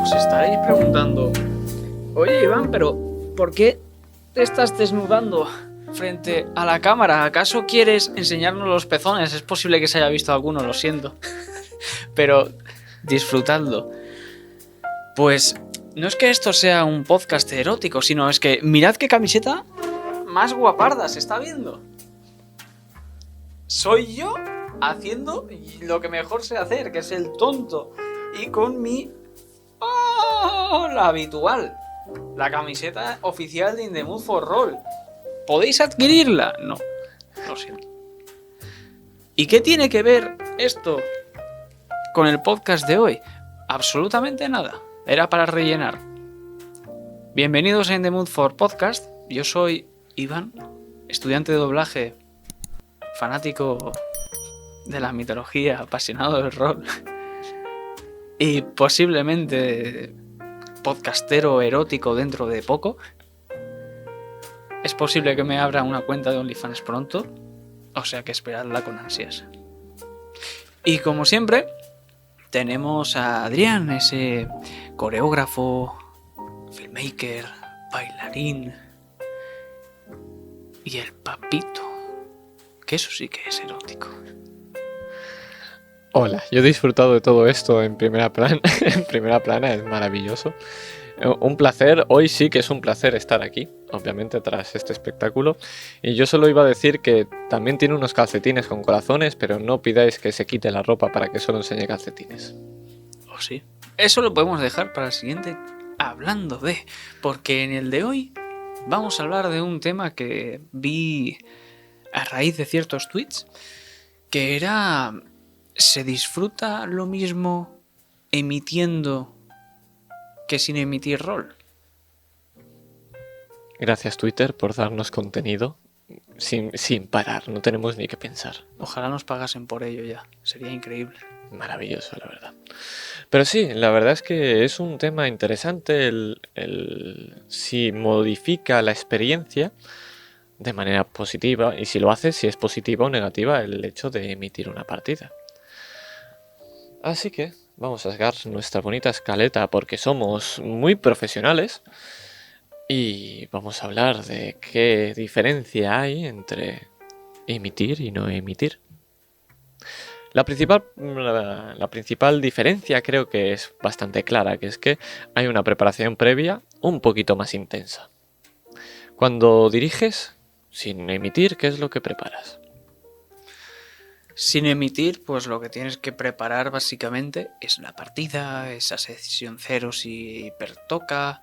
Os estaréis preguntando, oye Iván, pero ¿por qué te estás desnudando frente a la cámara? ¿Acaso quieres enseñarnos los pezones? Es posible que se haya visto alguno, lo siento. Pero disfrutadlo. Pues no es que esto sea un podcast erótico, sino es que mirad qué camiseta más guaparda se está viendo. Soy yo haciendo lo que mejor sé hacer, que es el tonto. Y con mi... la habitual. La camiseta oficial de In The Mood For Roll. ¿Podéis adquirirla? No. Lo siento. ¿Y qué tiene que ver esto con el podcast de hoy? Absolutamente nada. Era para rellenar. Bienvenidos a In The Mood For Podcast. Yo soy Iván, estudiante de doblaje, fanático de la mitología, apasionado del rol y posiblemente podcastero erótico dentro de poco. Es posible que me abra una cuenta de OnlyFans pronto, o sea que esperadla con ansias. Y como siempre, tenemos a Adrián, ese coreógrafo, filmmaker, bailarín y el papito, que eso sí que es erótico. Hola, yo he disfrutado de todo esto en primera plana, es maravilloso. Un placer, hoy sí que es un placer estar aquí, obviamente tras este espectáculo. Y yo solo iba a decir que también tiene unos calcetines con corazones, pero no pidáis que se quite la ropa para que solo enseñe calcetines. ¿Oh, sí? Eso lo podemos dejar para el siguiente hablando de, porque en el de hoy vamos a hablar de un tema que vi a raíz de ciertos tweets, que era... ¿Se disfruta lo mismo emitiendo que sin emitir rol? Gracias Twitter por darnos contenido sin parar, no tenemos ni que pensar. Ojalá nos pagasen por ello ya, sería increíble. Maravilloso, la verdad. Pero sí, la verdad es que es un tema interesante si modifica la experiencia de manera positiva, y si lo hace, si es positiva o negativa el hecho de emitir una partida. Así que vamos a sacar nuestra bonita escaleta porque somos muy profesionales y vamos a hablar de qué diferencia hay entre emitir y no emitir. La principal diferencia creo que es bastante clara, que es que hay una preparación previa un poquito más intensa. Cuando diriges sin emitir, ¿qué es lo que preparas? Sin emitir, pues lo que tienes que preparar básicamente es la partida, esa sesión 0 si pertoca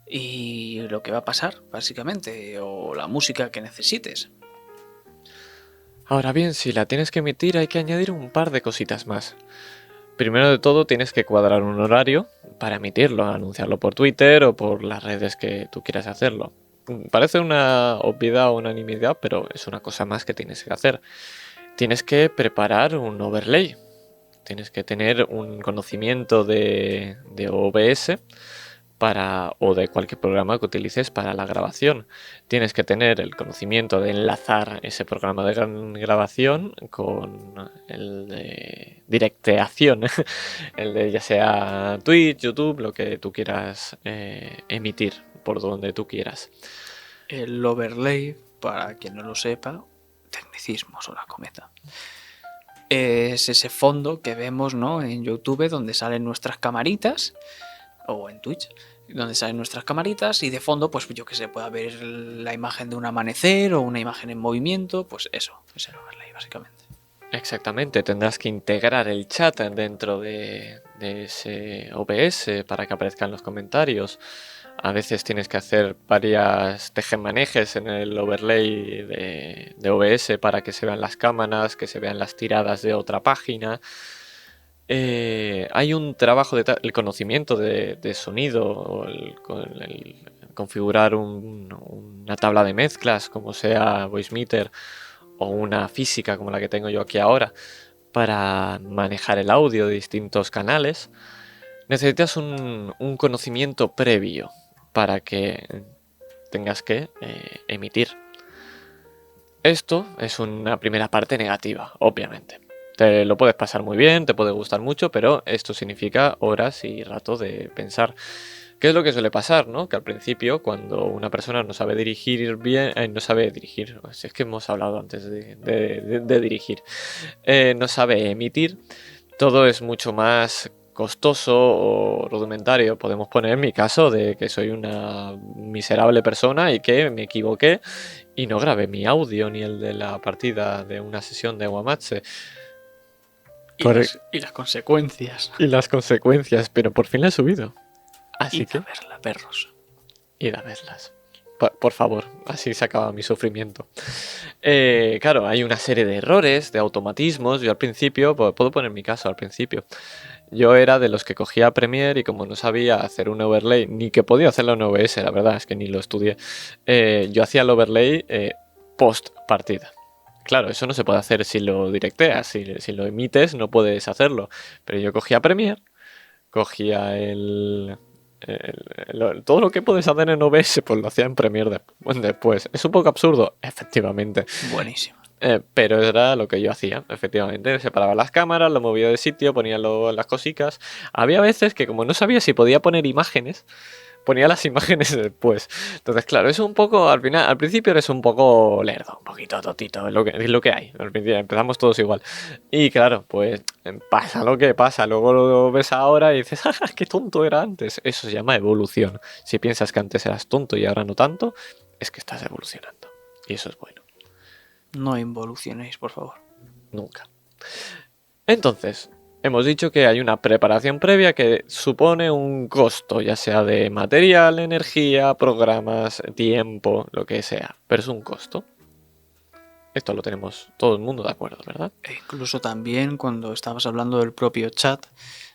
y lo que va a pasar básicamente, o la música que necesites. Ahora bien, si la tienes que emitir hay que añadir un par de cositas más. Primero de todo tienes que cuadrar un horario para emitirlo, anunciarlo por Twitter o por las redes que tú quieras hacerlo. Parece una obviedad o unanimidad, pero es una cosa más que tienes que hacer. Tienes que preparar un overlay, tienes que tener un conocimiento de OBS o de cualquier programa que utilices para la grabación. Tienes que tener el conocimiento de enlazar ese programa de grabación con el de directeación, el de ya sea Twitch, YouTube, lo que tú quieras emitir, por donde tú quieras. El overlay, para quien no lo sepa, tecnicismos o la cometa, es ese fondo que vemos, ¿no?, en YouTube donde salen nuestras camaritas, o en Twitch donde salen nuestras camaritas, y de fondo, pues yo que sé, pueda ver la imagen de un amanecer o una imagen en movimiento. Pues eso, es el overlay básicamente. Exactamente, tendrás que integrar el chat dentro de ese OBS para que aparezcan los comentarios. A veces tienes que hacer varias tejemanejes en el overlay de OBS para que se vean las cámaras, que se vean las tiradas de otra página. Hay un trabajo el conocimiento de sonido, o el configurar una tabla de mezclas como sea Voicemeeter o una física como la que tengo yo aquí ahora para manejar el audio de distintos canales. Necesitas un conocimiento previo para que tengas que emitir. Esto es una primera parte negativa, obviamente. Te lo puedes pasar muy bien, te puede gustar mucho, pero esto significa horas y rato de pensar. ¿Qué es lo que suele pasar, no? Que al principio, cuando una persona no sabe dirigir bien, no sabe dirigir, si es que hemos hablado antes de dirigir, no sabe emitir, todo es mucho más costoso o rudimentario. Podemos poner mi caso de que soy una miserable persona y que me equivoqué y no grabé mi audio ni el de la partida de una sesión de Wamatse. Y las consecuencias. Y las consecuencias, pero por fin la he subido. Así Id que a verla, perros. id a verlas. Por favor, así se acaba mi sufrimiento. Claro, hay una serie de errores, de automatismos. Yo al principio, puedo poner mi caso al principio. Yo era de los que cogía Premiere y como no sabía hacer un overlay, ni que podía hacerlo en OBS, la verdad es que ni lo estudié, yo hacía el overlay post partida. Claro, eso no se puede hacer si lo directeas, si lo emites no puedes hacerlo. Pero yo cogía Premiere, cogía todo lo que puedes hacer en OBS, pues lo hacía en Premiere después. Es un poco absurdo, efectivamente. Buenísimo. Pero era lo que yo hacía, efectivamente. Separaba las cámaras, lo movía de sitio, ponía las cositas. Había veces que como no sabía si podía poner imágenes, ponía las imágenes después. Entonces, claro, es un poco, al principio eres un poco lerdo, un poquito totito, es lo que hay. Al principio empezamos todos igual. Y claro, pues pasa lo que pasa. Luego lo ves ahora y dices, ¡ah, qué tonto era antes! Eso se llama evolución. Si piensas que antes eras tonto y ahora no tanto, es que estás evolucionando. Y eso es bueno. No involucionéis, por favor. Nunca. Entonces, hemos dicho que hay una preparación previa que supone un costo, ya sea de material, energía, programas, tiempo, lo que sea. Pero es un costo. Esto lo tenemos todo el mundo de acuerdo, ¿verdad? E incluso también cuando estabas hablando del propio chat,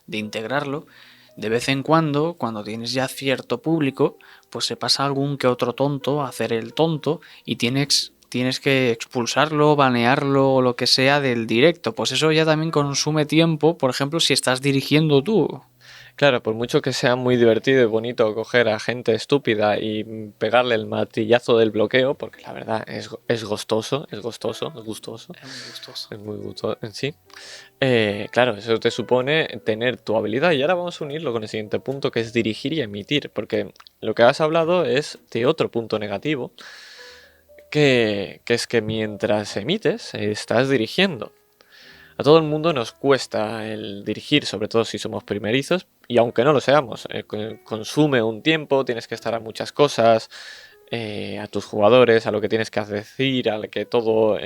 de integrarlo, de vez en cuando tienes ya cierto público, pues se pasa algún que otro tonto a hacer el tonto y tienes que expulsarlo, banearlo o lo que sea del directo. Pues eso ya también consume tiempo, por ejemplo, si estás dirigiendo tú. Claro, por mucho que sea muy divertido y bonito coger a gente estúpida y pegarle el martillazo del bloqueo, porque la verdad es gustoso, es gustoso. Es muy gustoso. Es muy gustoso en sí. Claro, eso te supone tener tu habilidad y ahora vamos a unirlo con el siguiente punto que es dirigir y emitir, porque lo que has hablado es de otro punto negativo, que es que mientras emites estás dirigiendo. A todo el mundo nos cuesta el dirigir, sobre todo si somos primerizos, y aunque no lo seamos, consume un tiempo, tienes que estar a muchas cosas, a tus jugadores, a lo que tienes que decir, a que todo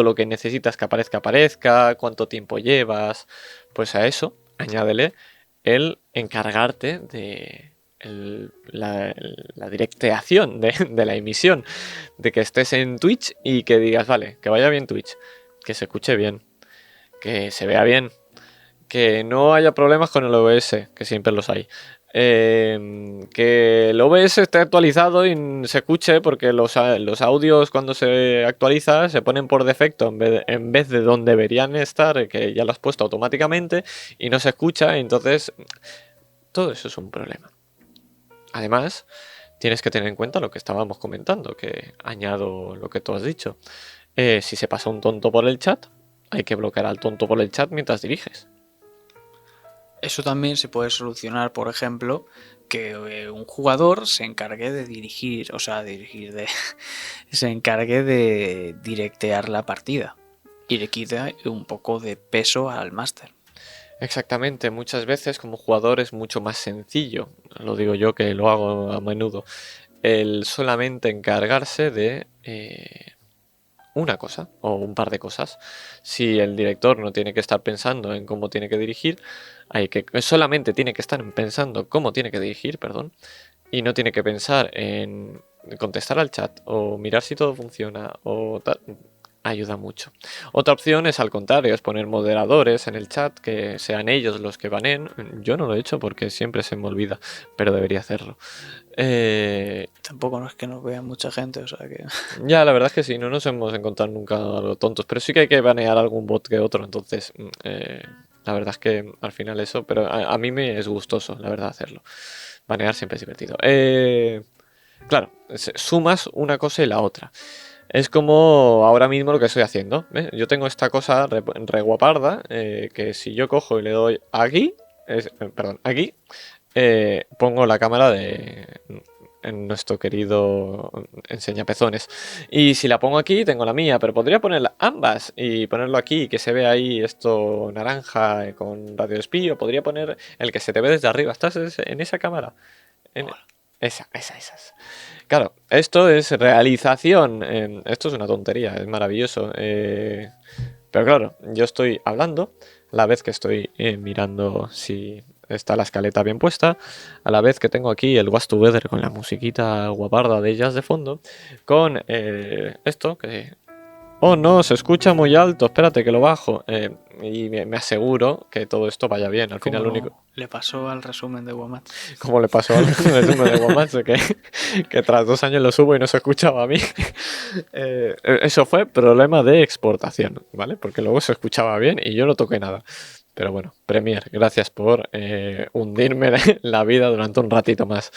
lo que necesitas que aparezca, cuánto tiempo llevas, pues a eso añádele el encargarte de la directeación de la emisión, de que estés en Twitch y que digas, vale, que vaya bien Twitch, que se escuche bien, que se vea bien, que no haya problemas con el OBS, que siempre los hay. Que el OBS esté actualizado y se escuche, porque los audios cuando se actualiza se ponen por defecto en vez de donde deberían estar, que ya lo has puesto automáticamente y no se escucha, y entonces todo eso es un problema. Además, tienes que tener en cuenta lo que estábamos comentando, que añado lo que tú has dicho. Si se pasa un tonto por el chat, hay que bloquear al tonto por el chat mientras diriges. Eso también se puede solucionar, por ejemplo, que un jugador se encargue de dirigir, se encargue de directear la partida y le quite un poco de peso al máster. Exactamente, muchas veces como jugador es mucho más sencillo, lo digo yo que lo hago a menudo, el solamente encargarse de una cosa o un par de cosas. Si el director no tiene que estar pensando en cómo tiene que dirigir, solamente tiene que estar pensando cómo tiene que dirigir, perdón, y no tiene que pensar en contestar al chat o mirar si todo funciona o tal. Ayuda mucho. Otra opción es al contrario, es poner moderadores en el chat, que sean ellos los que baneen. Yo no lo he hecho porque siempre se me olvida, pero debería hacerlo. Tampoco no es que nos vea mucha gente, o sea que... Ya, la verdad es que sí, no nos hemos encontrado nunca algo tontos, pero sí que hay que banear algún bot que otro, entonces la verdad es que al final eso, pero a mí me es gustoso, la verdad, hacerlo. Banear siempre es divertido. Claro, sumas una cosa y la otra. Es como ahora mismo lo que estoy haciendo. ¿Ves? Yo tengo esta cosa re guaparda, que si yo cojo y le doy aquí, perdón, aquí, pongo la cámara en nuestro querido enseñapezones. Y si la pongo aquí, tengo la mía, pero podría poner ambas y ponerlo aquí, que se ve ahí esto naranja con radio espía, o podría poner el que se te ve desde arriba. ¿Estás en esa cámara? En- esas. Claro, esto es realización. Esto es una tontería, es maravilloso. Pero claro, yo estoy hablando, a la vez que estoy mirando si está la escaleta bien puesta, a la vez que tengo aquí el Was Together con la musiquita guaparda de ellas de fondo, con esto que... Oh no, se escucha muy alto, espérate que lo bajo. Y me aseguro que todo esto vaya bien. Al final lo único... Como le pasó al resumen de Womat. Como le pasó al resumen de Womatsu, que tras 2 años lo subo y no se escuchaba a mí. Eso fue problema de exportación, ¿vale? Porque luego se escuchaba bien y yo no toqué nada. Pero bueno, Premiere, gracias por hundirme la vida durante un ratito más.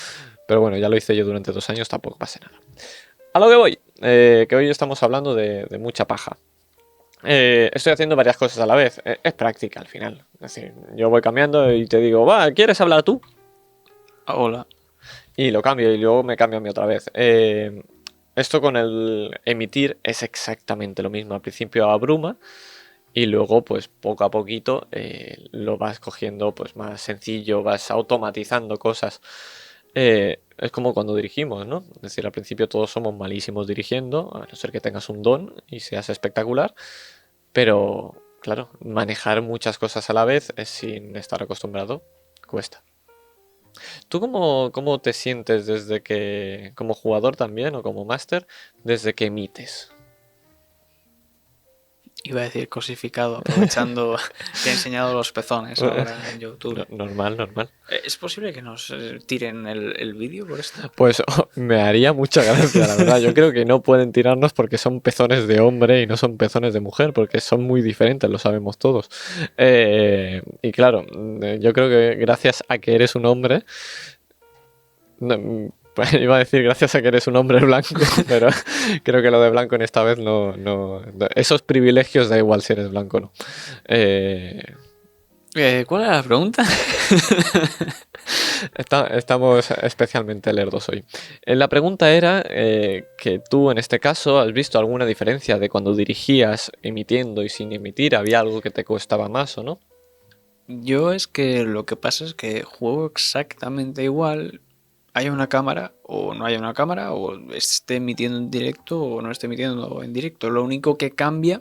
Pero bueno, ya lo hice yo durante 2 años, tampoco pasa nada. A lo que voy, que hoy estamos hablando de mucha paja. Estoy haciendo varias cosas a la vez. Es práctica al final. Es decir, yo voy cambiando y te digo, va, ¿quieres hablar tú? Hola. Y lo cambio y luego me cambio a mí otra vez. Esto con el emitir es exactamente lo mismo. Al principio abruma y luego pues poco a poquito lo vas cogiendo pues más sencillo, vas automatizando cosas. Es como cuando dirigimos, ¿no? Es decir, al principio todos somos malísimos dirigiendo, a no ser que tengas un don y seas espectacular, pero claro, manejar muchas cosas a la vez sin estar acostumbrado cuesta. ¿Tú cómo te sientes desde que, como jugador también o como máster, desde que emites? Iba a decir cosificado, aprovechando que he enseñado los pezones ahora en YouTube. Normal. ¿Es posible que nos tiren el vídeo por esto? Pues me haría mucha gracia, la verdad. Yo creo que no pueden tirarnos porque son pezones de hombre y no son pezones de mujer, porque son muy diferentes, lo sabemos todos. Y claro, yo creo que gracias a que eres un hombre, pues iba a decir gracias a que eres un hombre blanco, pero creo que lo de blanco en esta vez no, esos privilegios da igual si eres blanco o no. ¿Cuál era la pregunta? Estamos especialmente lerdos hoy. La pregunta era que tú en este caso has visto alguna diferencia de cuando dirigías emitiendo y sin emitir, ¿había algo que te costaba más o no? Yo es que lo que pasa es que juego exactamente igual, haya una cámara o no haya una cámara, o esté emitiendo en directo o no esté emitiendo en directo. Lo único que cambia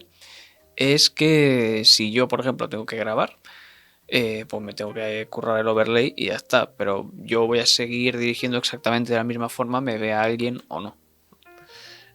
es que si yo, por ejemplo, tengo que grabar, pues me tengo que currar el overlay y ya está. Pero yo voy a seguir dirigiendo exactamente de la misma forma, me vea alguien o no.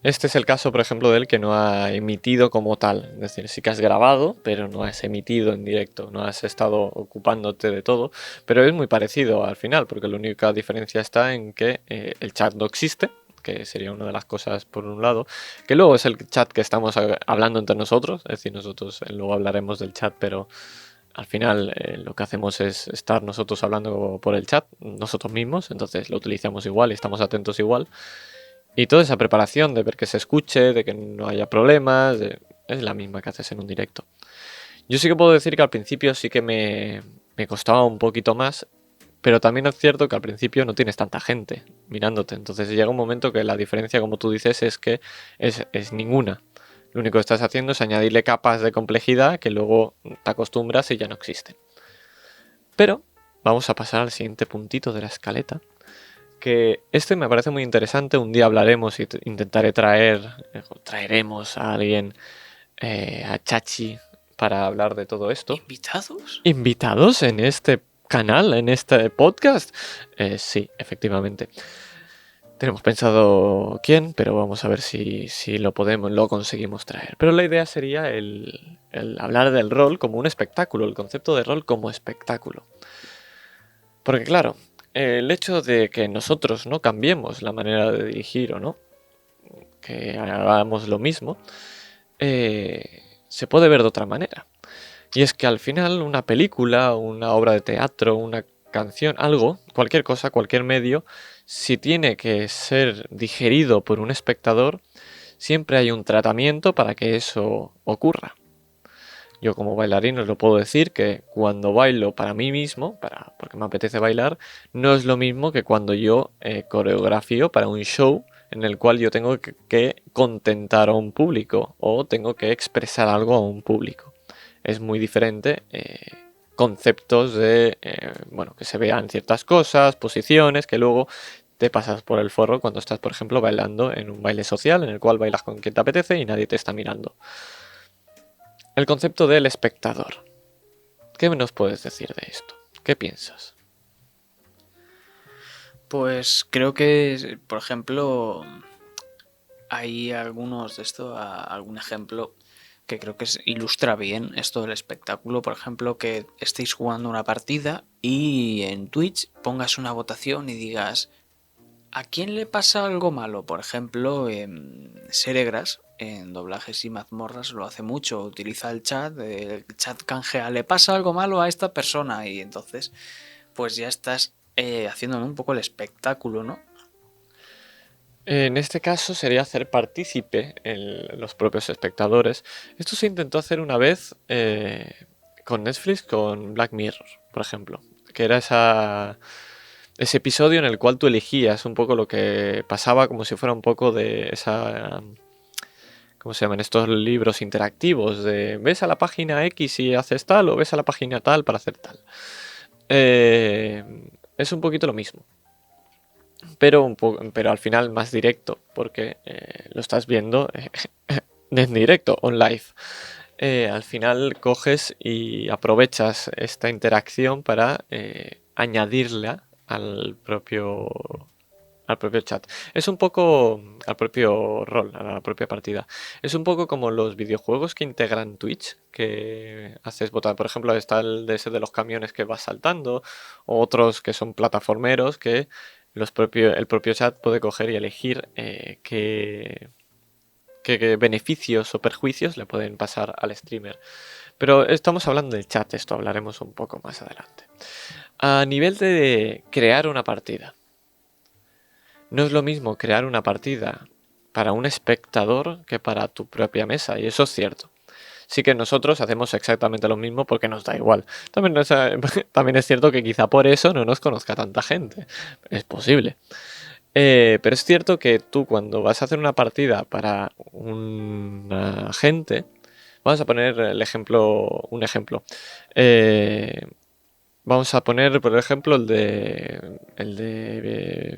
Este es el caso, por ejemplo, del que no ha emitido como tal. Es decir, sí que has grabado, pero no has emitido en directo, no has estado ocupándote de todo. Pero es muy parecido al final, porque la única diferencia está en que el chat no existe, que sería una de las cosas por un lado, que luego es el chat que estamos hablando entre nosotros. Es decir, nosotros luego hablaremos del chat, pero al final lo que hacemos es estar nosotros hablando por el chat, nosotros mismos, entonces lo utilizamos igual y estamos atentos igual. Y toda esa preparación de ver que se escuche, de que no haya problemas, es la misma que haces en un directo. Yo sí que puedo decir que al principio sí que me costaba un poquito más, pero también es cierto que al principio no tienes tanta gente mirándote. Entonces llega un momento que la diferencia, como tú dices, es que es ninguna. Lo único que estás haciendo es añadirle capas de complejidad que luego te acostumbras y ya no existen. Pero vamos a pasar al siguiente puntito de la escaleta, que este me parece muy interesante. Un día hablaremos y intentaré traeremos a alguien, a Chachi, para hablar de todo esto. ¿Invitados? ¿Invitados en este canal, en este podcast? Sí, efectivamente. Tenemos pensado quién, pero vamos a ver si lo conseguimos traer. Pero la idea sería el hablar del rol como un espectáculo, el concepto de rol como espectáculo. Porque claro, el hecho de que nosotros no cambiemos la manera de dirigir o no, que hagamos lo mismo, se puede ver de otra manera. Y es que al final una película, una obra de teatro, una canción, algo, cualquier cosa, cualquier medio, si tiene que ser digerido por un espectador, siempre hay un tratamiento para que eso ocurra. Yo como bailarín os lo puedo decir que cuando bailo para mí mismo, porque me apetece bailar, no es lo mismo que cuando yo coreografío para un show en el cual yo tengo que contentar a un público o tengo que expresar algo a un público. Es muy diferente conceptos de, bueno, que se vean ciertas cosas, posiciones, que luego te pasas por el forro cuando estás, por ejemplo, bailando en un baile social en el cual bailas con quien te apetece y nadie te está mirando. El concepto del espectador. ¿Qué nos puedes decir de esto? ¿Qué piensas? Pues creo que, por ejemplo, hay algunos de esto, algún ejemplo que creo que ilustra bien esto del espectáculo. Por ejemplo, que estéis jugando una partida y en Twitch pongas una votación y digas, ¿a quién le pasa algo malo? Por ejemplo, Seregras, en doblajes y mazmorras, lo hace mucho. Utiliza el chat canjea, le pasa algo malo a esta persona. Y entonces, pues ya estás haciendo un poco el espectáculo, ¿no? En este caso sería hacer partícipe en los propios espectadores. Esto se intentó hacer una vez con Netflix, con Black Mirror, por ejemplo, que era ese episodio en el cual tú elegías un poco lo que pasaba, como si fuera un poco de esa... ¿Cómo se llaman estos libros interactivos? De ves a la página X y haces tal, o ves a la página tal para hacer tal. Es un poquito lo mismo. Pero al final más directo, porque lo estás viendo en directo, on live. Al final coges y aprovechas esta interacción para añadirla al propio chat. Es un poco al propio rol, a la propia partida. Es un poco como los videojuegos que integran Twitch, que haces votar. Por ejemplo, está el de ese de los camiones que vas saltando, o otros que son plataformeros que el propio chat puede coger y elegir qué beneficios o perjuicios le pueden pasar al streamer. Pero estamos hablando del chat, esto hablaremos un poco más adelante. A nivel de crear una partida. No es lo mismo crear una partida para un espectador que para tu propia mesa, y eso es cierto. Sí que nosotros hacemos exactamente lo mismo porque nos da igual. También es cierto que quizá por eso no nos conozca tanta gente. Es posible. Pero es cierto que tú cuando vas a hacer una partida para una gente, vamos a poner un ejemplo. Vamos a poner, por ejemplo,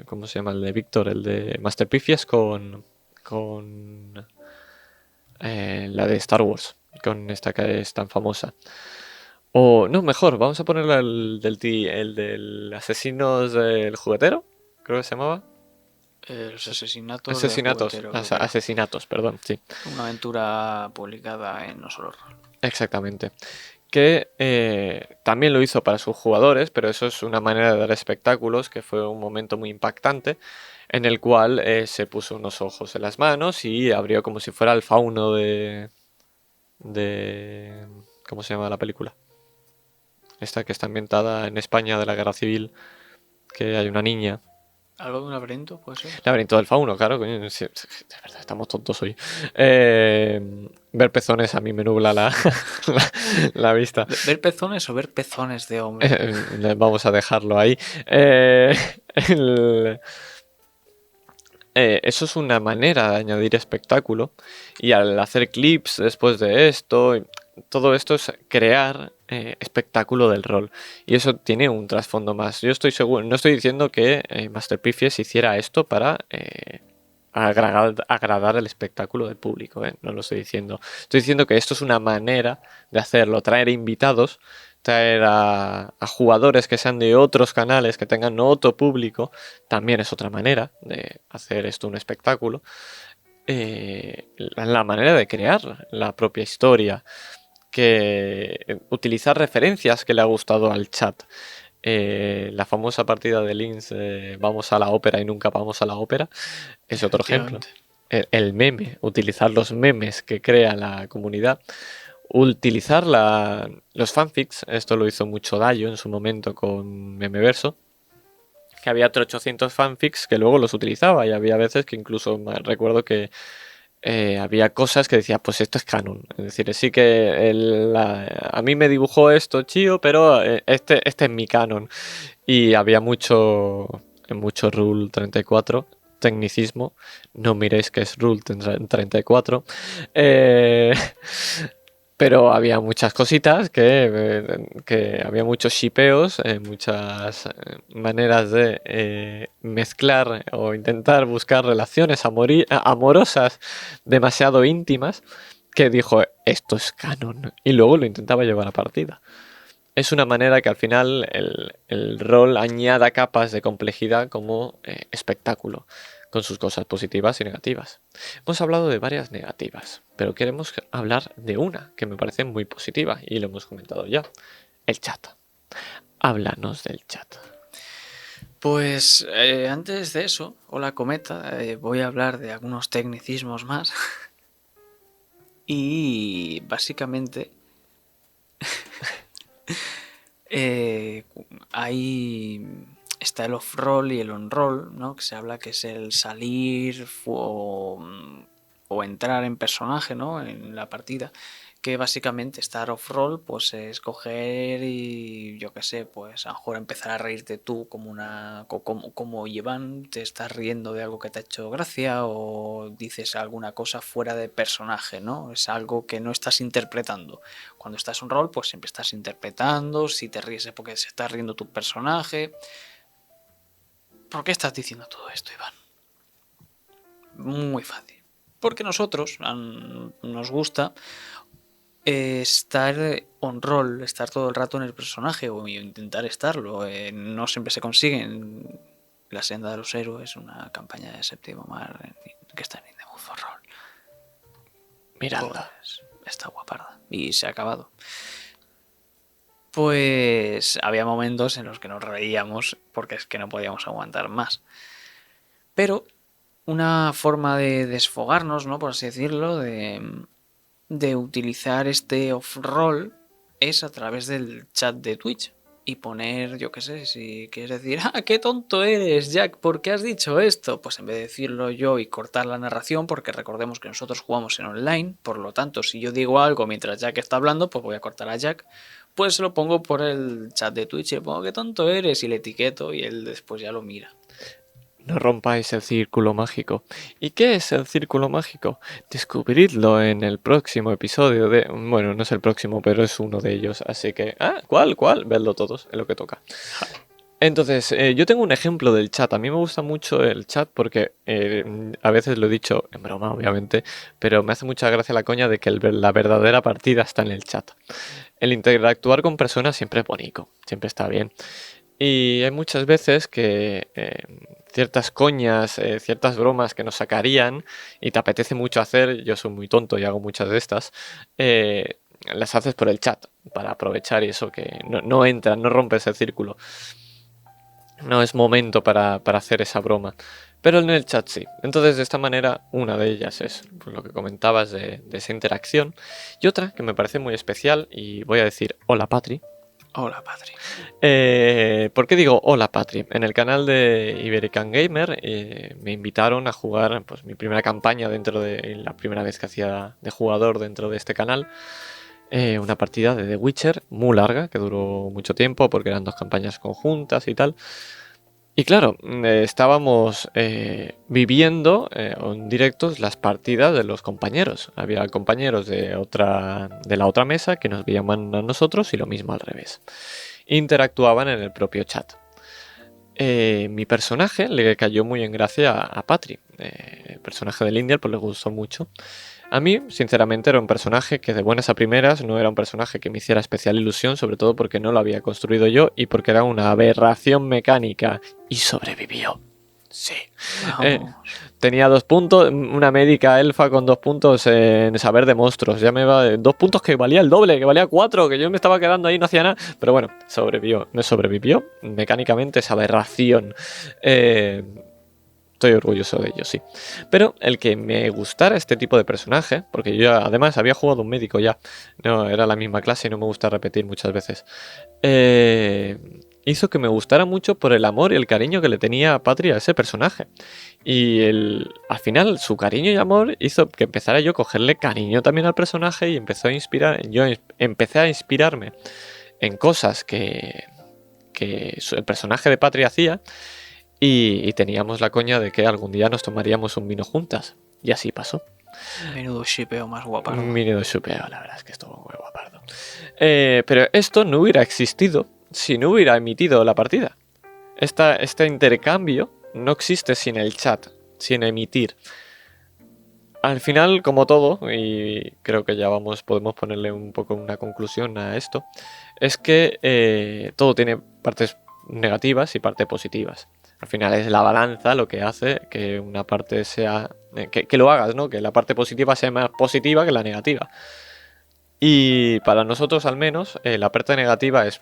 ¿cómo se llama? El de Víctor, el de Master Pifies con la de Star Wars, con esta que es tan famosa. O, no, mejor, vamos a poner el del Asesinos del Juguetero, creo que se llamaba. Los asesinatos del juguetero, Asesinatos, perdón, sí. Una aventura publicada en No Solo Rol. Exactamente. Que también lo hizo para sus jugadores, pero eso es una manera de dar espectáculos, que fue un momento muy impactante, en el cual se puso unos ojos en las manos y abrió como si fuera el fauno de ¿cómo se llama la película? Esta que está ambientada en España de la Guerra Civil, que hay una niña. ¿Algo de un laberinto, puede ser? Laberinto del fauno, claro, coño, sí, de verdad, estamos tontos hoy. Ver pezones a mí me nubla la vista. ¿Ver pezones o ver pezones de hombre? Vamos a dejarlo ahí. Eso es una manera de añadir espectáculo, y al hacer clips después de esto, todo esto es crear espectáculo del rol, y eso tiene un trasfondo más. Yo estoy seguro, no estoy diciendo que Master Pifies hiciera esto para agradar el espectáculo del público, no lo estoy diciendo. Estoy diciendo que esto es una manera de hacerlo, traer invitados, traer a jugadores que sean de otros canales, que tengan otro público, también es otra manera de hacer esto un espectáculo. La manera de crear la propia historia, que utilizar referencias que le ha gustado al chat. La famosa partida de Links, vamos a la ópera y nunca vamos a la ópera, es otro ejemplo. El meme, utilizar los memes que crea la comunidad. Utilizar los fanfics, esto lo hizo mucho Dayo en su momento con Memeverso, que había 800 fanfics que luego los utilizaba, y había veces que incluso recuerdo que había cosas que decía, pues esto es canon. Es decir, sí que a mí me dibujó esto Chio, pero este es mi canon. Y había mucho Rule 34, tecnicismo. No miréis que es Rule 34. Eh, pero había muchas cositas que había muchos shipeos, muchas maneras de mezclar o intentar buscar relaciones amorosas demasiado íntimas, que dijo, esto es canon, y luego lo intentaba llevar a partida. Es una manera que al final el rol añada capas de complejidad como espectáculo, con sus cosas positivas y negativas. Hemos hablado de varias negativas, pero queremos hablar de una que me parece muy positiva y lo hemos comentado ya, el chat. Háblanos del chat. Pues antes de eso, hola Cometa, voy a hablar de algunos tecnicismos más. Y básicamente ahí está el off-roll y el on-roll, ¿no? Que se habla que es el salir o entrar en personaje, ¿no? En la partida. Que básicamente estar off-roll pues es coger y yo qué sé, pues a lo mejor empezar a reírte tú como Iván, te estás riendo de algo que te ha hecho gracia o dices alguna cosa fuera de personaje, ¿no? Es algo que no estás interpretando. Cuando estás on roll pues siempre estás interpretando, si te ríes es porque se está riendo tu personaje. ¿Por qué estás diciendo todo esto, Iván? Muy fácil. Porque nosotros nos gusta estar on roll, estar todo el rato en el personaje o intentar estarlo. No siempre se consigue. En La senda de los héroes, una campaña de séptimo mar que está en In the Mood for Roll. Miradla. Pues está guaparda y se ha acabado. Pues había momentos en los que nos reíamos porque es que no podíamos aguantar más. Pero una forma de desfogarnos, ¿no? Por así decirlo, de utilizar este off-roll es a través del chat de Twitch y poner, yo qué sé, si quieres decir, ¡ah, qué tonto eres, Jack! ¿Por qué has dicho esto? Pues en vez de decirlo yo y cortar la narración, porque recordemos que nosotros jugamos en online, por lo tanto, si yo digo algo mientras Jack está hablando, pues voy a cortar a Jack, pues lo pongo por el chat de Twitch y le pongo, ¡qué tonto eres! Y le etiqueto y él después ya lo mira. No rompáis el círculo mágico. ¿Y qué es el círculo mágico? Descubridlo en el próximo episodio de... Bueno, no es el próximo, pero es uno de ellos. Así que... Ah, ¿cuál? Vedlo todos, es lo que toca. Entonces, yo tengo un ejemplo del chat. A mí me gusta mucho el chat porque a veces lo he dicho en broma, obviamente, pero me hace mucha gracia la coña de que la verdadera partida está en el chat. El interactuar con personas siempre es bonito, siempre está bien. Y hay muchas veces que ciertas coñas, ciertas bromas que nos sacarían y te apetece mucho hacer, yo soy muy tonto y hago muchas de estas, las haces por el chat para aprovechar y eso que no entran, no rompes el círculo. No es momento para hacer esa broma. Pero en el chat sí. Entonces de esta manera una de ellas es pues, lo que comentabas de esa interacción. Y otra que me parece muy especial y voy a decir hola Patri. Hola, Patri. ¿Por qué digo hola Patri? En el canal de Iberican Gamer me invitaron a jugar pues, mi primera campaña dentro de la primera vez que hacía de jugador dentro de este canal. Una partida de The Witcher muy larga, que duró mucho tiempo porque eran 2 campañas conjuntas y tal. Y claro, estábamos viviendo en directos las partidas de los compañeros. Había compañeros de la otra mesa que nos veían a nosotros y lo mismo al revés. Interactuaban en el propio chat. Mi personaje le cayó muy en gracia a Patri. El personaje del Indial pues le gustó mucho. A mí, sinceramente, era un personaje que de buenas a primeras no era un personaje que me hiciera especial ilusión, sobre todo porque no lo había construido yo y porque era una aberración mecánica. Y sobrevivió. Sí. Tenía 2 puntos, una médica elfa con 2 puntos en saber de monstruos. Ya me va 2 puntos que valía el doble, que valía 4, que yo me estaba quedando ahí y no hacía nada. Pero bueno, sobrevivió mecánicamente esa aberración. Estoy orgulloso de ello, sí. Pero el que me gustara este tipo de personaje, porque yo además había jugado un médico ya, no era la misma clase y no me gusta repetir muchas veces. hizo que me gustara mucho por el amor y el cariño que le tenía Patri a ese personaje. Y al final su cariño y amor hizo que empezara yo a cogerle cariño también al personaje y yo empecé a inspirarme en cosas que el personaje de Patri hacía y teníamos la coña de que algún día nos tomaríamos un vino juntas. Y así pasó. Menudo shipeo más guapardo. Un vino de supeo, la verdad es que estuvo muy guapardo. Pero esto no hubiera existido si no hubiera emitido la partida. Este intercambio no existe sin el chat, sin emitir. Al final, como todo, y creo que ya podemos ponerle un poco una conclusión a esto, es que todo tiene partes negativas y partes positivas. Al final es la balanza lo que hace que una parte sea... que lo hagas, ¿no? Que la parte positiva sea más positiva que la negativa. Y para nosotros al menos, la parte negativa es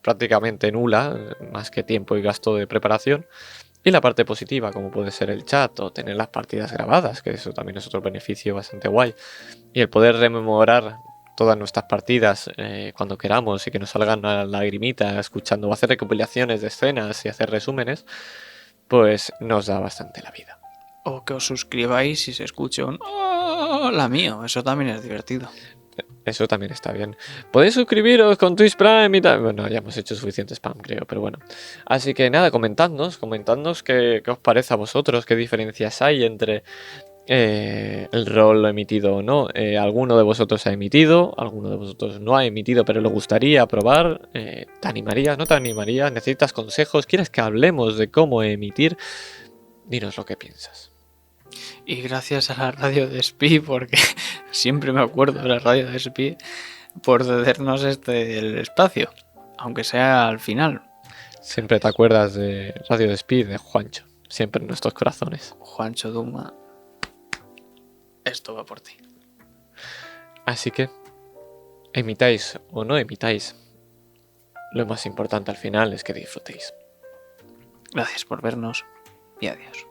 prácticamente nula, más que tiempo y gasto de preparación. Y la parte positiva, como puede ser el chat o tener las partidas grabadas, que eso también es otro beneficio bastante guay. Y el poder rememorar todas nuestras partidas cuando queramos y que nos salgan a la lagrimita escuchando o hacer recopilaciones de escenas y hacer resúmenes, pues nos da bastante la vida. O que os suscribáis y se escuche un hola mío, eso también es divertido. Eso también está bien. Podéis suscribiros con Twitch Prime y tal. Bueno, ya hemos hecho suficiente spam, creo, pero bueno. Así que nada, comentadnos qué os parece a vosotros, qué diferencias hay entre el rol emitido o no. Alguno de vosotros ha emitido, alguno de vosotros no ha emitido, pero le gustaría probar. ¿Te animarías? ¿No te animarías? ¿Necesitas consejos? ¿Quieres que hablemos de cómo emitir? Dinos lo que piensas. Y gracias a la radio de Spi, porque siempre me acuerdo de la radio de Spi, por cedernos el espacio, aunque sea al final. Siempre te acuerdas de Radio de Speed, de Juancho, siempre en nuestros corazones. Juancho Duma, esto va por ti. Así que, emitáis o no emitáis, lo más importante al final es que disfrutéis. Gracias por vernos y adiós.